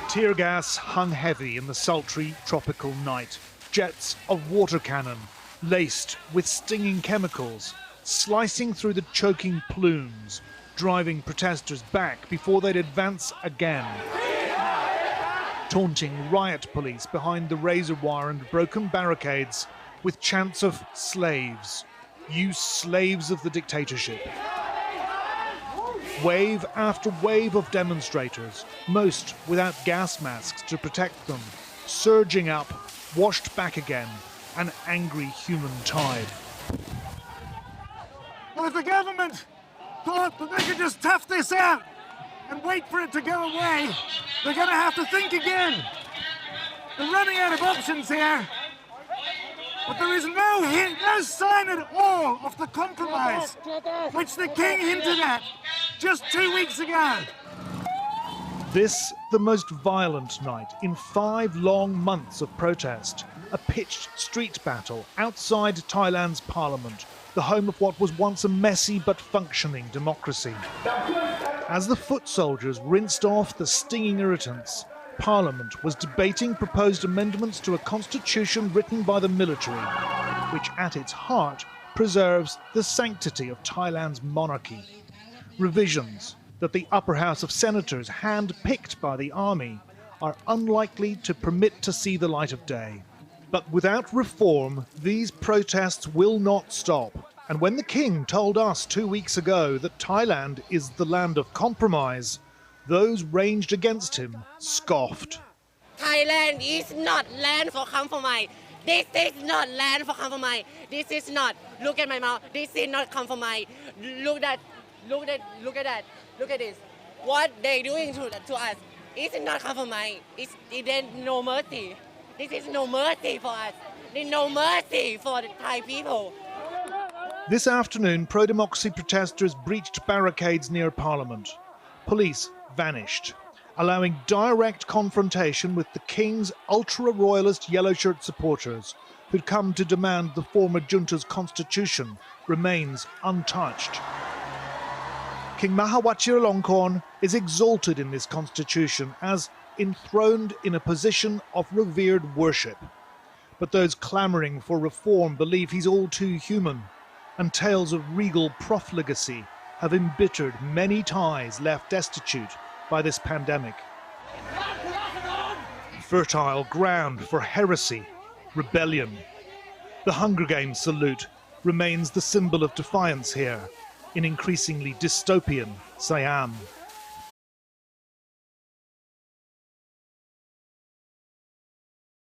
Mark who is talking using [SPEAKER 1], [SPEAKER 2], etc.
[SPEAKER 1] Tear gas hung heavy in the sultry tropical night. Jets of water cannon, laced with stinging chemicals, slicing through the choking plumes, driving protesters back before they'd advance again. Taunting riot police behind the razor wire and broken barricades with chants of slaves, you slaves of the dictatorship. Wave after wave of demonstrators, most without gas masks to protect them, surging up, washed back again, an angry human tide.
[SPEAKER 2] Well, if the government thought that they could just tough this out and wait for it to go away, they're going to have to think again. They're running out of options here. But there is no sign at all of the compromise which the king hinted at just 2 weeks ago.
[SPEAKER 1] This, the most violent night in 5 long months of protest. A pitched street battle outside Thailand's parliament, the home of what was once a messy but functioning democracy. As the foot soldiers rinsed off the stinging irritants, Parliament was debating proposed amendments to a constitution written by the military, which at its heart preserves the sanctity of Thailand's monarchy. Revisions that the upper house of senators, hand-picked by the army, are unlikely to permit to see the light of day. But without reform, these protests will not stop. And when the king told us 2 weeks ago that Thailand is the land of compromise, those ranged against him scoffed.
[SPEAKER 3] Thailand is not land for compromise. This is not land for compromise. This is not. Look at my mouth. This is not compromise. Look at that. Look at this. What they doing to us is not compromise. It ain't no mercy. This is no mercy for us. There's no mercy for the Thai people.
[SPEAKER 1] This afternoon, pro-democracy protesters breached barricades near Parliament. Police vanished, allowing direct confrontation with the king's ultra-royalist yellow shirt supporters, who'd come to demand the former junta's constitution remains untouched. King Maha Vajiralongkorn is exalted in this constitution as enthroned in a position of revered worship. But those clamouring for reform believe he's all too human, and tales of regal profligacy have embittered many Thais left destitute by this pandemic. Fertile ground for heresy, rebellion. The Hunger Games salute remains the symbol of defiance here in increasingly dystopian Siam.